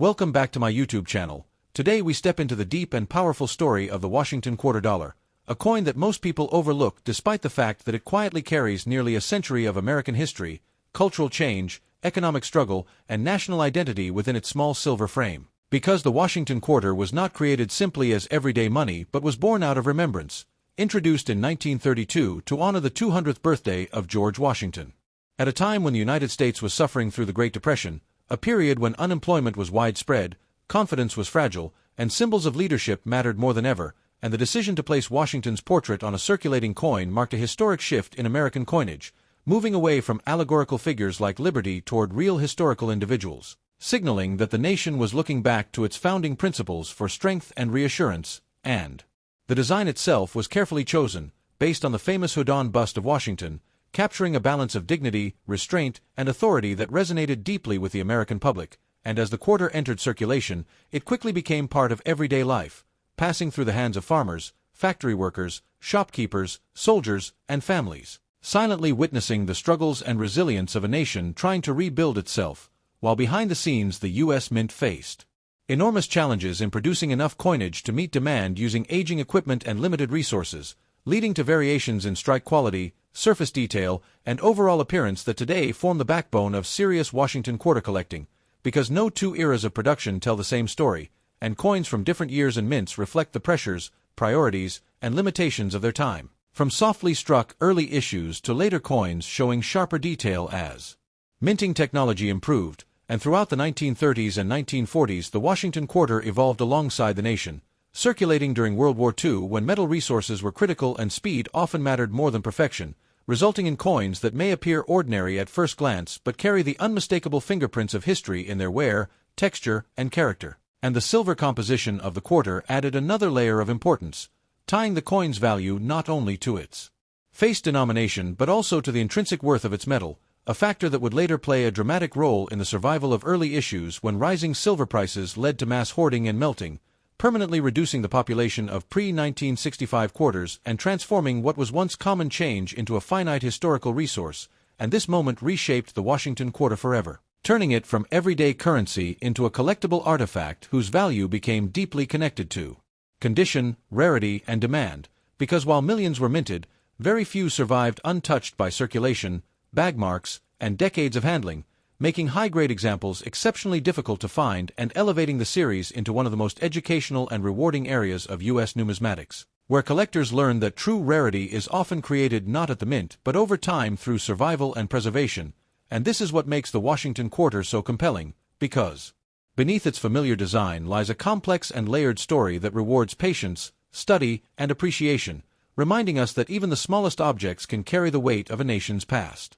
Welcome back to my YouTube channel. Today we step into the deep and powerful story of the Washington quarter dollar, a coin that most people overlook despite the fact that it quietly carries nearly a century of American history, cultural change, economic struggle, and national identity within its small silver frame. Because the Washington quarter was not created simply as everyday money but was born out of remembrance, introduced in 1932 to honor the 200th birthday of George Washington. At a time when the United States was suffering through the Great Depression, a period when unemployment was widespread, confidence was fragile, and symbols of leadership mattered more than ever, and the decision to place Washington's portrait on a circulating coin marked a historic shift in American coinage, moving away from allegorical figures like liberty toward real historical individuals, signaling that the nation was looking back to its founding principles for strength and reassurance, and the design itself was carefully chosen, based on the famous Houdon bust of Washington, capturing a balance of dignity, restraint, and authority that resonated deeply with the American public, and as the quarter entered circulation, it quickly became part of everyday life, passing through the hands of farmers, factory workers, shopkeepers, soldiers, and families, silently witnessing the struggles and resilience of a nation trying to rebuild itself, while behind the scenes the U.S. Mint faced enormous challenges in producing enough coinage to meet demand using aging equipment and limited resources, leading to variations in strike quality, surface detail, and overall appearance that today form the backbone of serious Washington quarter collecting, because no two eras of production tell the same story, and coins from different years and mints reflect the pressures, priorities, and limitations of their time. From softly struck early issues to later coins showing sharper detail as minting technology improved, and throughout the 1930s and 1940s the Washington quarter evolved alongside the nation, circulating during World War II when metal resources were critical and speed often mattered more than perfection, resulting in coins that may appear ordinary at first glance but carry the unmistakable fingerprints of history in their wear, texture, and character. And the silver composition of the quarter added another layer of importance, tying the coin's value not only to its face denomination but also to the intrinsic worth of its metal, a factor that would later play a dramatic role in the survival of early issues when rising silver prices led to mass hoarding and melting, permanently reducing the population of pre-1965 quarters and transforming what was once common change into a finite historical resource, and this moment reshaped the Washington quarter forever, turning it from everyday currency into a collectible artifact whose value became deeply connected to condition, rarity, and demand, because while millions were minted, very few survived untouched by circulation, bag marks, and decades of handling, making high-grade examples exceptionally difficult to find and elevating the series into one of the most educational and rewarding areas of U.S. numismatics, where collectors learn that true rarity is often created not at the mint but over time through survival and preservation, and this is what makes the Washington quarter so compelling, because beneath its familiar design lies a complex and layered story that rewards patience, study, and appreciation, reminding us that even the smallest objects can carry the weight of a nation's past.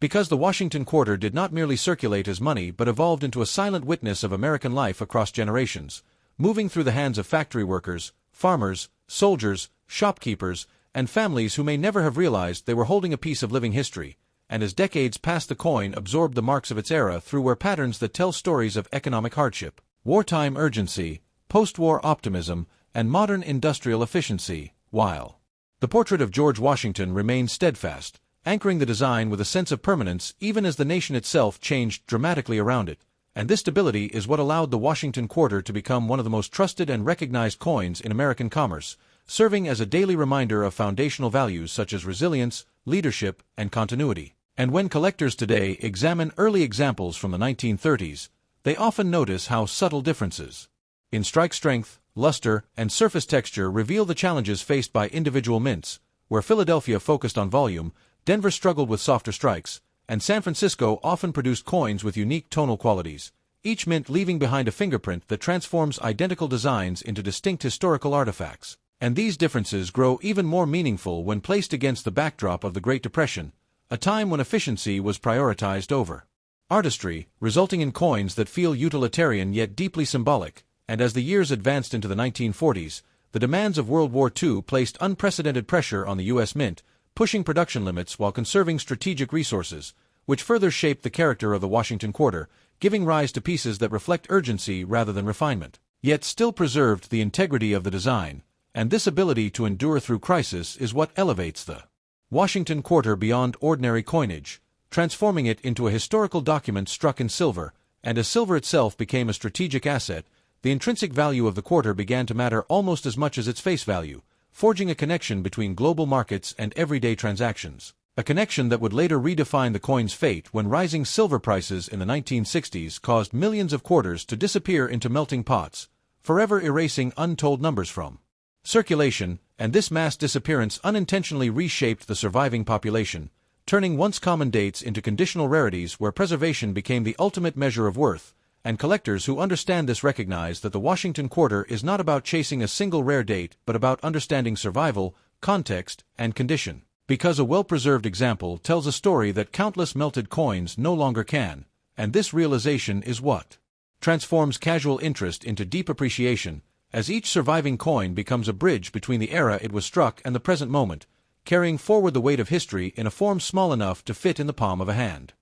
Because the Washington quarter did not merely circulate as money but evolved into a silent witness of American life across generations, moving through the hands of factory workers, farmers, soldiers, shopkeepers, and families who may never have realized they were holding a piece of living history, and as decades passed the coin absorbed the marks of its era through were patterns that tell stories of economic hardship, wartime urgency, post-war optimism, and modern industrial efficiency, while the portrait of George Washington remained steadfast, anchoring the design with a sense of permanence even as the nation itself changed dramatically around it, and this stability is what allowed the Washington quarter to become one of the most trusted and recognized coins in American commerce, serving as a daily reminder of foundational values such as resilience, leadership, and continuity. And when collectors today examine early examples from the 1930s, they often notice how subtle differences in strike strength, luster, and surface texture reveal the challenges faced by individual mints, where Philadelphia focused on volume, Denver struggled with softer strikes, and San Francisco often produced coins with unique tonal qualities, each mint leaving behind a fingerprint that transforms identical designs into distinct historical artifacts. And these differences grow even more meaningful when placed against the backdrop of the Great Depression, a time when efficiency was prioritized over artistry, resulting in coins that feel utilitarian yet deeply symbolic. And as the years advanced into the 1940s, the demands of World War II placed unprecedented pressure on the U.S. Mint, pushing production limits while conserving strategic resources, which further shaped the character of the Washington quarter, giving rise to pieces that reflect urgency rather than refinement, yet still preserved the integrity of the design, and this ability to endure through crisis is what elevates the Washington quarter beyond ordinary coinage, transforming it into a historical document struck in silver, and as silver itself became a strategic asset, the intrinsic value of the quarter began to matter almost as much as its face value, forging a connection between global markets and everyday transactions. A connection that would later redefine the coin's fate when rising silver prices in the 1960s caused millions of quarters to disappear into melting pots, forever erasing untold numbers from circulation, and this mass disappearance unintentionally reshaped the surviving population, turning once common dates into conditional rarities where preservation became the ultimate measure of worth, and collectors who understand this recognize that the Washington quarter is not about chasing a single rare date but about understanding survival, context, and condition. Because a well-preserved example tells a story that countless melted coins no longer can, and this realization is what transforms casual interest into deep appreciation, as each surviving coin becomes a bridge between the era it was struck and the present moment, carrying forward the weight of history in a form small enough to fit in the palm of a hand.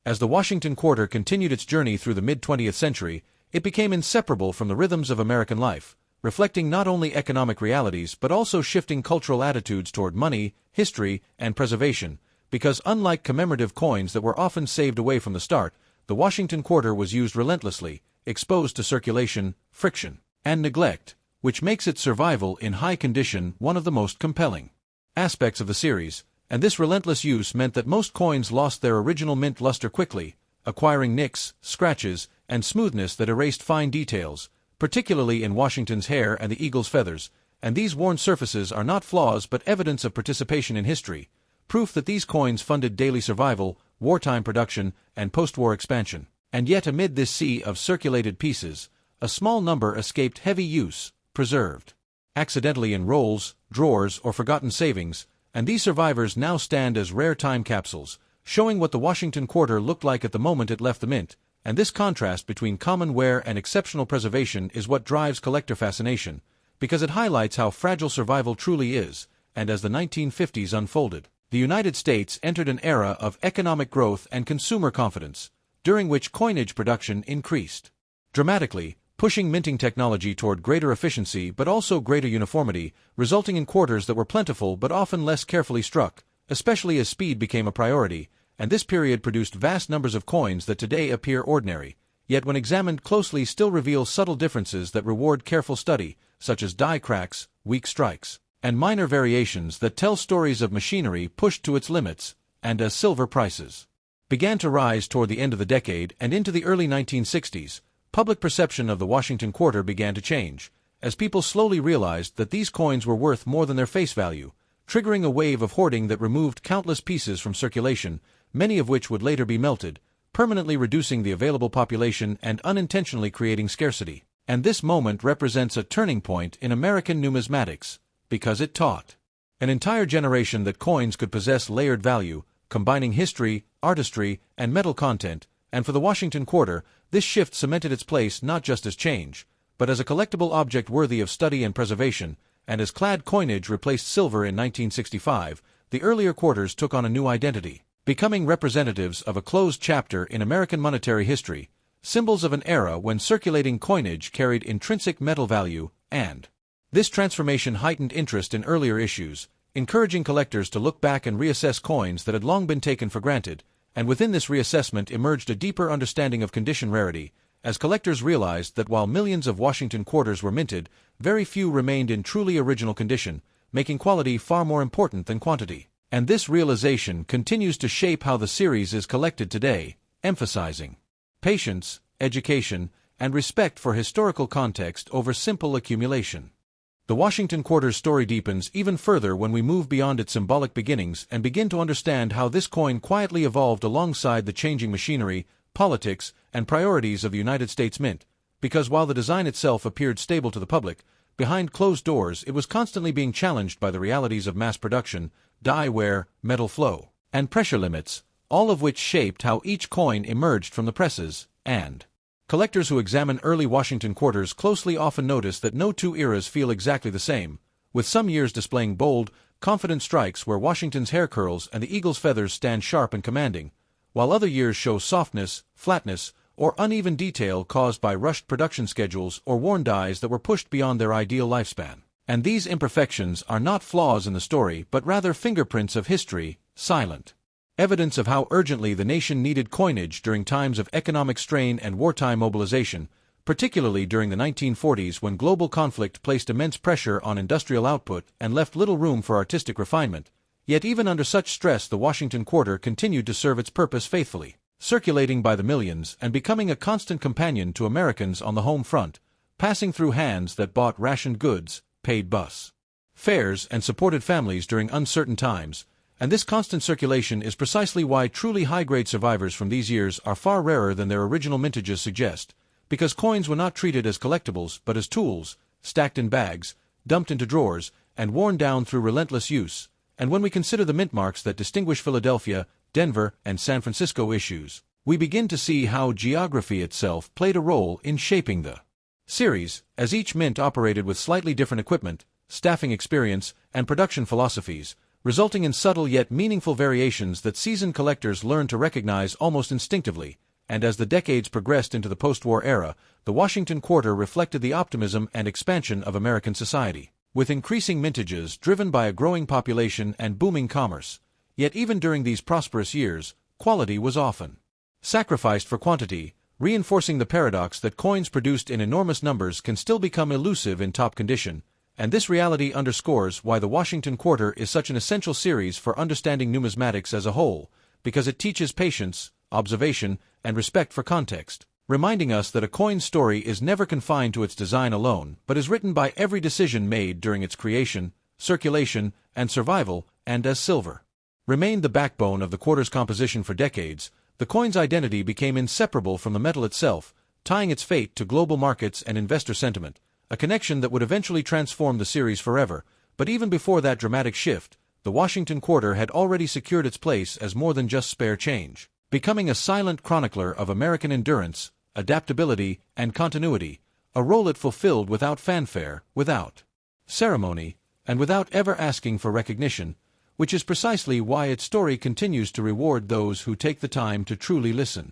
As the Washington quarter continued its journey through the mid-20th century, it became inseparable from the rhythms of American life, reflecting not only economic realities but also shifting cultural attitudes toward money, history, and preservation, because unlike commemorative coins that were often saved away from the start, the Washington quarter was used relentlessly, exposed to circulation, friction, and neglect, which makes its survival in high condition one of the most compelling aspects of the series, and this relentless use meant that most coins lost their original mint luster quickly, acquiring nicks, scratches, and smoothness that erased fine details, particularly in Washington's hair and the eagle's feathers, and these worn surfaces are not flaws but evidence of participation in history, proof that these coins funded daily survival, wartime production, and post-war expansion. And yet amid this sea of circulated pieces, a small number escaped heavy use, preserved accidentally in rolls, drawers, or forgotten savings, and these survivors now stand as rare time capsules, showing what the Washington quarter looked like at the moment it left the mint. And this contrast between common wear and exceptional preservation is what drives collector fascination, because it highlights how fragile survival truly is, and as the 1950s unfolded, the United States entered an era of economic growth and consumer confidence, during which coinage production increased dramatically, pushing minting technology toward greater efficiency but also greater uniformity, resulting in quarters that were plentiful but often less carefully struck, especially as speed became a priority, and this period produced vast numbers of coins that today appear ordinary, yet when examined closely still reveal subtle differences that reward careful study, such as die cracks, weak strikes, and minor variations that tell stories of machinery pushed to its limits. And as silver prices began to rise toward the end of the decade and into the early 1960s, public perception of the Washington quarter began to change, as people slowly realized that these coins were worth more than their face value, triggering a wave of hoarding that removed countless pieces from circulation, many of which would later be melted, permanently reducing the available population and unintentionally creating scarcity. And this moment represents a turning point in American numismatics, because it taught an entire generation that coins could possess layered value, combining history, artistry, and metal content, and for the Washington quarter, this shift cemented its place not just as change, but as a collectible object worthy of study and preservation, and as clad coinage replaced silver in 1965, the earlier quarters took on a new identity, becoming representatives of a closed chapter in American monetary history, symbols of an era when circulating coinage carried intrinsic metal value, and this transformation heightened interest in earlier issues, encouraging collectors to look back and reassess coins that had long been taken for granted, and within this reassessment emerged a deeper understanding of condition rarity, as collectors realized that while millions of Washington quarters were minted, very few remained in truly original condition, making quality far more important than quantity. And this realization continues to shape how the series is collected today, emphasizing patience, education, and respect for historical context over simple accumulation. The Washington quarter's story deepens even further when we move beyond its symbolic beginnings and begin to understand how this coin quietly evolved alongside the changing machinery, politics, and priorities of the United States Mint, because while the design itself appeared stable to the public, behind closed doors it was constantly being challenged by the realities of mass production, die wear, metal flow, and pressure limits, all of which shaped how each coin emerged from the presses. And collectors who examine early Washington quarters closely often notice that no two eras feel exactly the same, with some years displaying bold, confident strikes where Washington's hair curls and the eagle's feathers stand sharp and commanding, while other years show softness, flatness, or uneven detail caused by rushed production schedules or worn dies that were pushed beyond their ideal lifespan. And these imperfections are not flaws in the story but rather fingerprints of history, silent evidence of how urgently the nation needed coinage during times of economic strain and wartime mobilization, particularly during the 1940s when global conflict placed immense pressure on industrial output and left little room for artistic refinement. Yet even under such stress the Washington Quarter continued to serve its purpose faithfully, circulating by the millions and becoming a constant companion to Americans on the home front, passing through hands that bought rationed goods, paid bus fares, and supported families during uncertain times. And this constant circulation is precisely why truly high-grade survivors from these years are far rarer than their original mintages suggest, because coins were not treated as collectibles but as tools, stacked in bags, dumped into drawers, and worn down through relentless use. And when we consider the mint marks that distinguish Philadelphia, Denver, and San Francisco issues, we begin to see how geography itself played a role in shaping the series, as each mint operated with slightly different equipment, staffing experience, and production philosophies, resulting in subtle yet meaningful variations that seasoned collectors learned to recognize almost instinctively. And as the decades progressed into the post-war era, the Washington Quarter reflected the optimism and expansion of American society, with increasing mintages driven by a growing population and booming commerce. Yet even during these prosperous years, quality was often sacrificed for quantity, reinforcing the paradox that coins produced in enormous numbers can still become elusive in top condition. And this reality underscores why the Washington Quarter is such an essential series for understanding numismatics as a whole, because it teaches patience, observation, and respect for context, reminding us that a coin's story is never confined to its design alone, but is written by every decision made during its creation, circulation, and survival. And as silver remained the backbone of the quarter's composition for decades, the coin's identity became inseparable from the metal itself, tying its fate to global markets and investor sentiment, a connection that would eventually transform the series forever. But even before that dramatic shift, the Washington Quarter had already secured its place as more than just spare change, becoming a silent chronicler of American endurance, adaptability, and continuity, a role it fulfilled without fanfare, without ceremony, and without ever asking for recognition, which is precisely why its story continues to reward those who take the time to truly listen.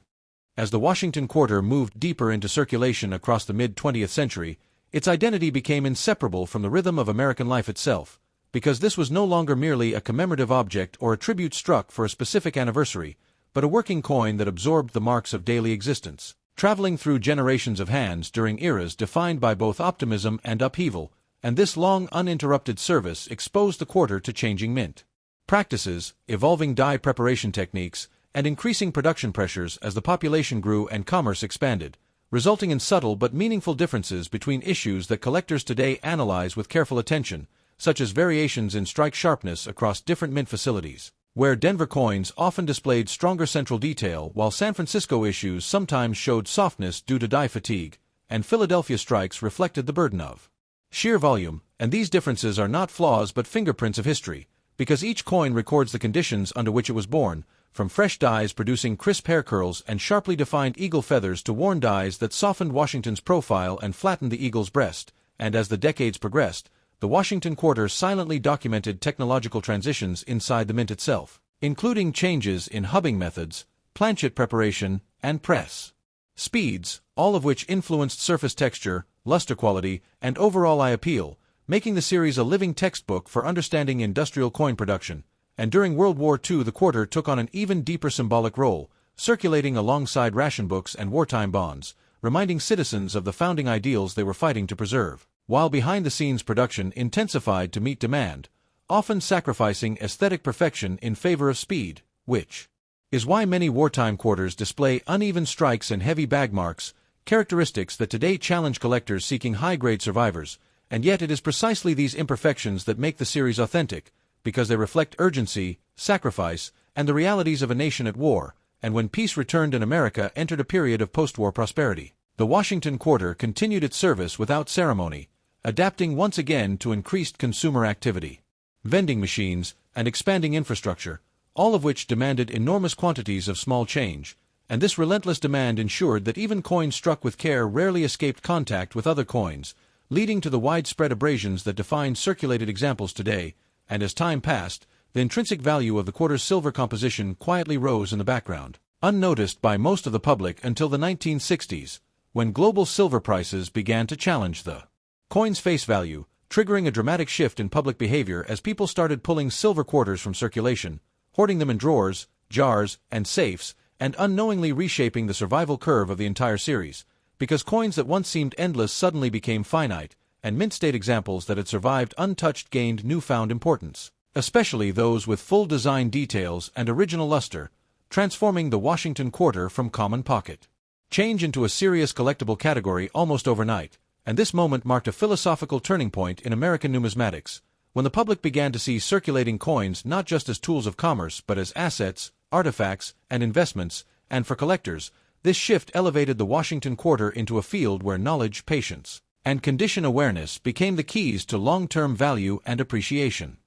As the Washington Quarter moved deeper into circulation across the mid-20th century, its identity became inseparable from the rhythm of American life itself, because this was no longer merely a commemorative object or a tribute struck for a specific anniversary, but a working coin that absorbed the marks of daily existence, traveling through generations of hands during eras defined by both optimism and upheaval. And this long uninterrupted service exposed the quarter to changing mint practices, evolving die preparation techniques, and increasing production pressures as the population grew and commerce expanded, resulting in subtle but meaningful differences between issues that collectors today analyze with careful attention, such as variations in strike sharpness across different mint facilities, where Denver coins often displayed stronger central detail while San Francisco issues sometimes showed softness due to die fatigue, and Philadelphia strikes reflected the burden of sheer volume. And these differences are not flaws but fingerprints of history, because each coin records the conditions under which it was born, from fresh dies producing crisp hair curls and sharply defined eagle feathers to worn dies that softened Washington's profile and flattened the eagle's breast. And as the decades progressed, the Washington Quarter silently documented technological transitions inside the mint itself, including changes in hubbing methods, planchet preparation, and press speeds, all of which influenced surface texture, luster quality, and overall eye appeal, making the series a living textbook for understanding industrial coin production. And during World War II the quarter took on an even deeper symbolic role, circulating alongside ration books and wartime bonds, reminding citizens of the founding ideals they were fighting to preserve, while behind-the-scenes production intensified to meet demand, often sacrificing aesthetic perfection in favor of speed, which is why many wartime quarters display uneven strikes and heavy bag marks, characteristics that today challenge collectors seeking high-grade survivors. And yet it is precisely these imperfections that make the series authentic, because they reflect urgency, sacrifice, and the realities of a nation at war. And when peace returned and America entered a period of post-war prosperity, the Washington Quarter continued its service without ceremony, adapting once again to increased consumer activity, vending machines, and expanding infrastructure, all of which demanded enormous quantities of small change. And this relentless demand ensured that even coins struck with care rarely escaped contact with other coins, leading to the widespread abrasions that define circulated examples today. And as time passed, the intrinsic value of the quarter's silver composition quietly rose in the background, unnoticed by most of the public until the 1960s, when global silver prices began to challenge the coin's face value, triggering a dramatic shift in public behavior as people started pulling silver quarters from circulation, hoarding them in drawers, jars, and safes, and unknowingly reshaping the survival curve of the entire series, because coins that once seemed endless suddenly became finite, and mint-state examples that had survived untouched gained newfound importance, especially those with full design details and original luster, transforming the Washington Quarter from common pocket change into a serious collectible category almost overnight, and this moment marked a philosophical turning point in American numismatics, when the public began to see circulating coins not just as tools of commerce but as assets, artifacts, and investments, and for collectors, this shift elevated the Washington Quarter into a field where knowledge, patience, and condition awareness became the keys to long-term value and appreciation.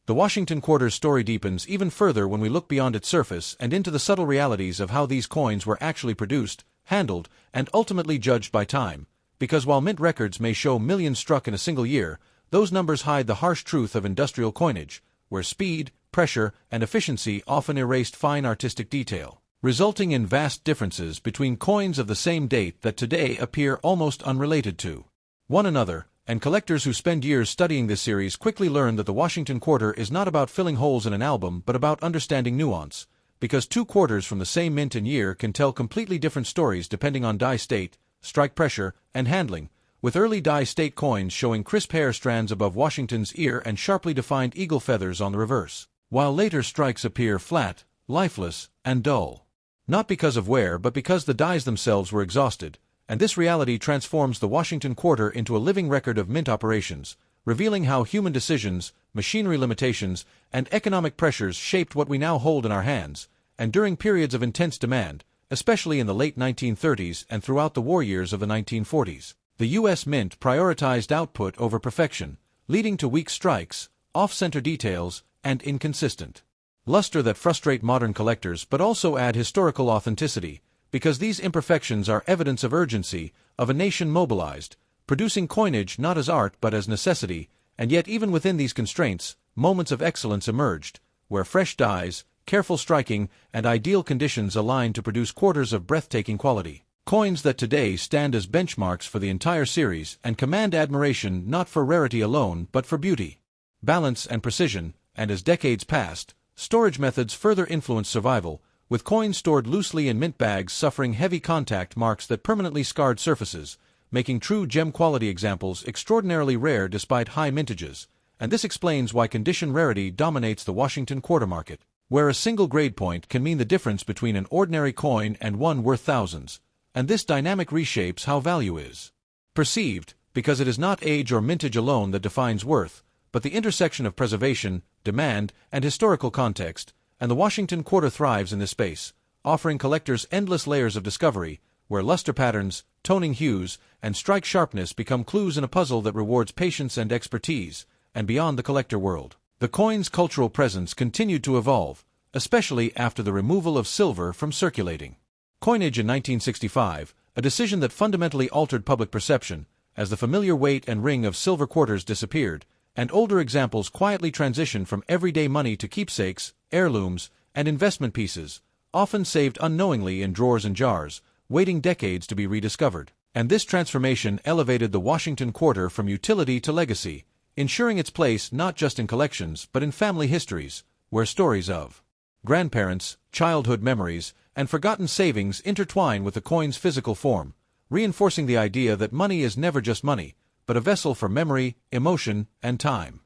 The Washington Quarter's story deepens even further when we look beyond its surface and into the subtle realities of how these coins were actually produced, handled, and ultimately judged by time, because while mint records may show millions struck in a single year, those numbers hide the harsh truth of industrial coinage, where speed, pressure, and efficiency often erased fine artistic detail, resulting in vast differences between coins of the same date that today appear almost unrelated to one another, and collectors who spend years studying this series quickly learn that the Washington Quarter is not about filling holes in an album but about understanding nuance, because two quarters from the same mint and year can tell completely different stories depending on die state, strike pressure, and handling, with early die state coins showing crisp hair strands above Washington's ear and sharply defined eagle feathers on the reverse, while later strikes appear flat, lifeless, and dull. Not because of wear but because the dies themselves were exhausted, and this reality transforms the Washington Quarter into a living record of mint operations, revealing how human decisions, machinery limitations, and economic pressures shaped what we now hold in our hands, and during periods of intense demand, especially in the late 1930s and throughout the war years of the 1940s. The U.S. Mint prioritized output over perfection, leading to weak strikes, off-center details, and inconsistent luster that frustrate modern collectors but also add historical authenticity, because these imperfections are evidence of urgency, of a nation mobilized, producing coinage not as art but as necessity, and yet even within these constraints, moments of excellence emerged, where fresh dies, careful striking, and ideal conditions aligned to produce quarters of breathtaking quality. Coins that today stand as benchmarks for the entire series and command admiration not for rarity alone but for beauty, balance, and precision, and as decades passed, storage methods further influenced survival, with coins stored loosely in mint bags suffering heavy contact marks that permanently scarred surfaces, making true gem-quality examples extraordinarily rare despite high mintages, and this explains why condition rarity dominates the Washington Quarter market, where a single grade point can mean the difference between an ordinary coin and one worth thousands, and this dynamic reshapes how value is perceived, because it is not age or mintage alone that defines worth, but the intersection of preservation, demand, and historical context, and the Washington Quarter thrives in this space, offering collectors endless layers of discovery, where luster patterns, toning hues, and strike sharpness become clues in a puzzle that rewards patience and expertise. And beyond the collector world, the coin's cultural presence continued to evolve, especially after the removal of silver from circulating coinage in 1965, a decision that fundamentally altered public perception, as the familiar weight and ring of silver quarters disappeared, and older examples quietly transitioned from everyday money to keepsakes, heirlooms, and investment pieces, often saved unknowingly in drawers and jars, waiting decades to be rediscovered. And this transformation elevated the Washington Quarter from utility to legacy, ensuring its place not just in collections but in family histories, where stories of grandparents, childhood memories, and forgotten savings intertwine with the coin's physical form, reinforcing the idea that money is never just money, but a vessel for memory, emotion, and time.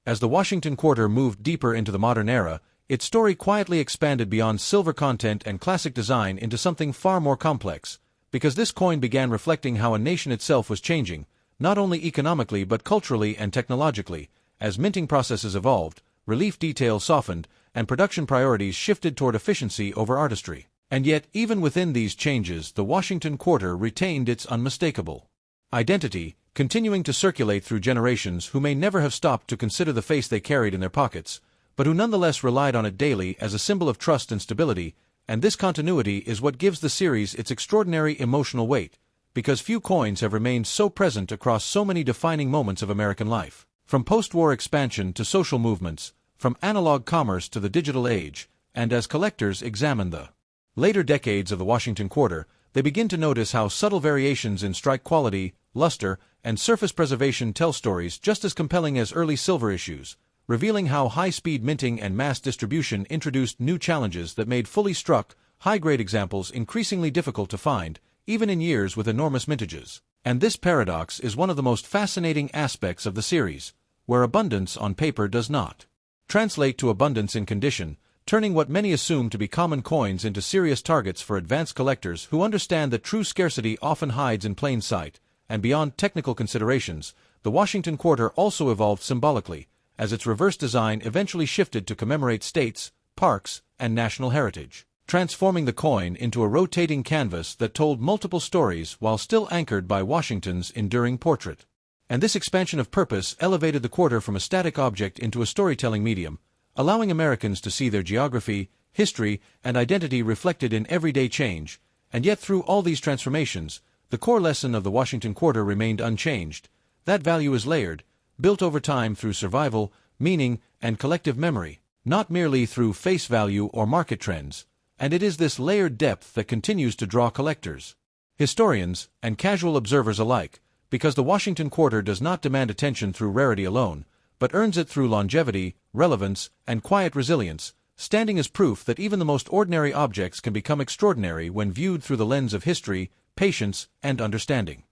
As the Washington Quarter moved deeper into the modern era, its story quietly expanded beyond silver content and classic design into something far more complex, because this coin began reflecting how a nation itself was changing, not only economically but culturally and technologically, as minting processes evolved, relief details softened, and production priorities shifted toward efficiency over artistry. And yet, even within these changes, the Washington Quarter retained its unmistakable identity, continuing to circulate through generations who may never have stopped to consider the face they carried in their pockets, but who nonetheless relied on it daily as a symbol of trust and stability. And this continuity is what gives the series its extraordinary emotional weight, because few coins have remained so present across so many defining moments of American life. From post-war expansion to social movements, from analog commerce to the digital age, and as collectors examine the later decades of the Washington Quarter, they begin to notice how subtle variations in strike quality, luster, and surface preservation tell stories just as compelling as early silver issues, revealing how high-speed minting and mass distribution introduced new challenges that made fully struck, high-grade examples increasingly difficult to find, even in years with enormous mintages. And this paradox is one of the most fascinating aspects of the series, where abundance on paper does not translate to abundance in condition, turning what many assume to be common coins into serious targets for advanced collectors who understand that true scarcity often hides in plain sight. And beyond technical considerations, the Washington Quarter also evolved symbolically, as its reverse design eventually shifted to commemorate states, parks, and national heritage, transforming the coin into a rotating canvas that told multiple stories while still anchored by Washington's enduring portrait. And this expansion of purpose elevated the quarter from a static object into a storytelling medium, allowing Americans to see their geography, history, and identity reflected in everyday change. And yet through all these transformations, the core lesson of the Washington Quarter remained unchanged. That value is layered, built over time through survival, meaning, and collective memory, not merely through face value or market trends. And it is this layered depth that continues to draw collectors, historians, and casual observers alike, because the Washington Quarter does not demand attention through rarity alone, but earns it through longevity, relevance, and quiet resilience, standing as proof that even the most ordinary objects can become extraordinary when viewed through the lens of history, patience, and understanding.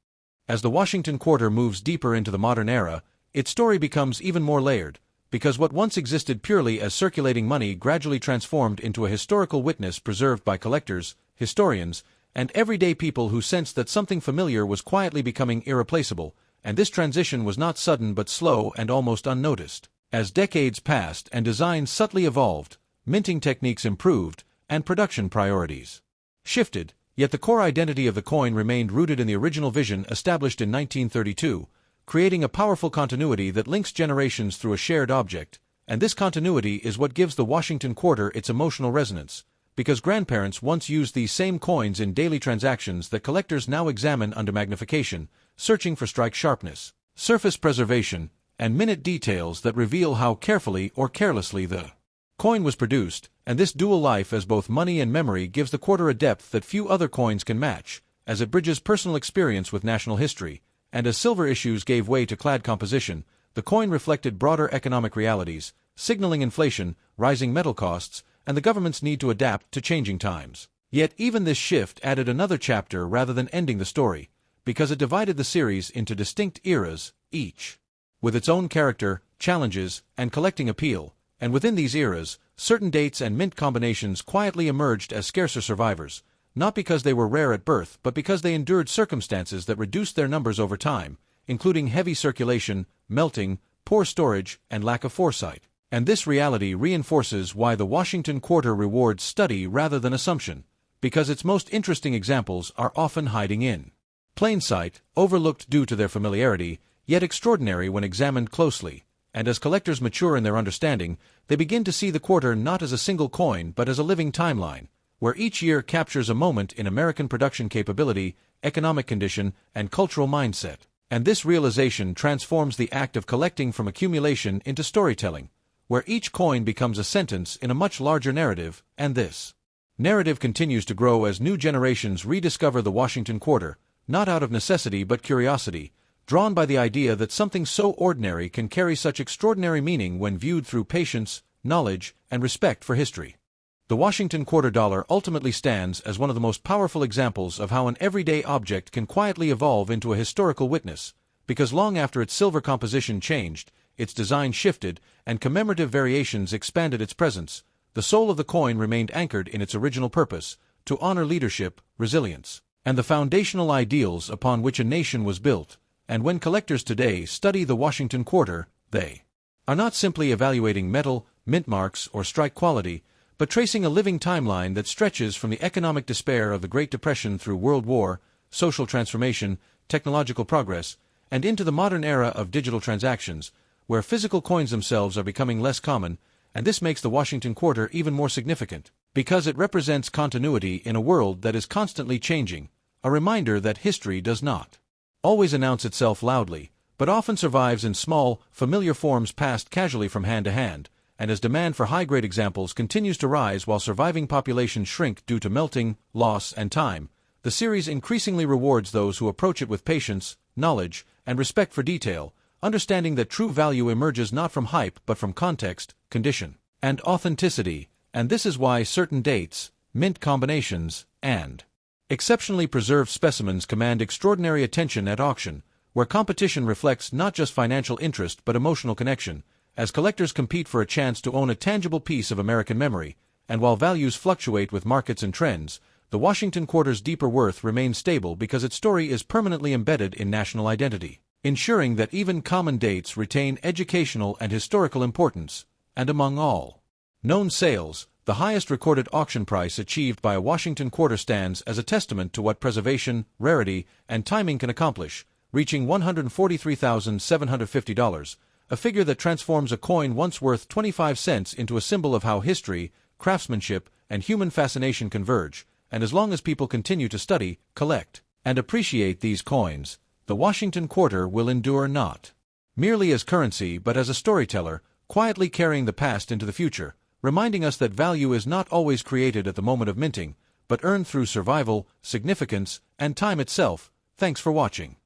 As the Washington Quarter moves deeper into the modern era, its story becomes even more layered, because what once existed purely as circulating money gradually transformed into a historical witness preserved by collectors, historians, and everyday people who sensed that something familiar was quietly becoming irreplaceable. And this transition was not sudden but slow and almost unnoticed. As decades passed and designs subtly evolved, minting techniques improved, and production priorities shifted, yet the core identity of the coin remained rooted in the original vision established in 1932, creating a powerful continuity that links generations through a shared object. And this continuity is what gives the Washington Quarter its emotional resonance, because grandparents once used these same coins in daily transactions that collectors now examine under magnification, searching for strike sharpness, surface preservation, and minute details that reveal how carefully or carelessly the coin was produced. And this dual life as both money and memory gives the quarter a depth that few other coins can match, as it bridges personal experience with national history. And as silver issues gave way to clad composition, the coin reflected broader economic realities, signaling inflation, rising metal costs, and the government's need to adapt to changing times. Yet even this shift added another chapter rather than ending the story, because it divided the series into distinct eras, each with its own character, challenges, and collecting appeal. And within these eras, certain dates and mint combinations quietly emerged as scarcer survivors, not because they were rare at birth but because they endured circumstances that reduced their numbers over time, including heavy circulation, melting, poor storage, and lack of foresight. And this reality reinforces why the Washington Quarter rewards study rather than assumption, because its most interesting examples are often hiding in plain sight, overlooked due to their familiarity, yet extraordinary when examined closely. And as collectors mature in their understanding, they begin to see the quarter not as a single coin but as a living timeline, where each year captures a moment in American production capability, economic condition, and cultural mindset. And this realization transforms the act of collecting from accumulation into storytelling, where each coin becomes a sentence in a much larger narrative. And this narrative continues to grow as new generations rediscover the Washington Quarter, not out of necessity but curiosity, drawn by the idea that something so ordinary can carry such extraordinary meaning when viewed through patience, knowledge, and respect for history. The Washington Quarter dollar ultimately stands as one of the most powerful examples of how an everyday object can quietly evolve into a historical witness, because long after its silver composition changed, its design shifted, and commemorative variations expanded its presence, the soul of the coin remained anchored in its original purpose, to honor leadership, resilience, and the foundational ideals upon which a nation was built. And when collectors today study the Washington Quarter, they are not simply evaluating metal, mint marks, or strike quality, but tracing a living timeline that stretches from the economic despair of the Great Depression through World War, social transformation, technological progress, and into the modern era of digital transactions, where physical coins themselves are becoming less common. And this makes the Washington Quarter even more significant, because it represents continuity in a world that is constantly changing, a reminder that history does not always announce itself loudly, but often survives in small, familiar forms passed casually from hand to hand. And as demand for high-grade examples continues to rise while surviving populations shrink due to melting, loss, and time, the series increasingly rewards those who approach it with patience, knowledge, and respect for detail, understanding that true value emerges not from hype but from context, condition, and authenticity, and this is why certain dates, mint combinations, and exceptionally preserved specimens command extraordinary attention at auction, where competition reflects not just financial interest but emotional connection, as collectors compete for a chance to own a tangible piece of American memory, and while values fluctuate with markets and trends, the Washington Quarter's deeper worth remains stable because its story is permanently embedded in national identity, ensuring that even common dates retain educational and historical importance. And among all known sales, the highest recorded auction price achieved by a Washington Quarter stands as a testament to what preservation, rarity, and timing can accomplish, reaching $143,750, a figure that transforms a coin once worth 25 cents into a symbol of how history, craftsmanship, and human fascination converge. And as long as people continue to study, collect, and appreciate these coins, the Washington Quarter will endure not merely as currency but as a storyteller, quietly carrying the past into the future, reminding us that value is not always created at the moment of minting, but earned through survival, significance, and time itself. Thanks for watching.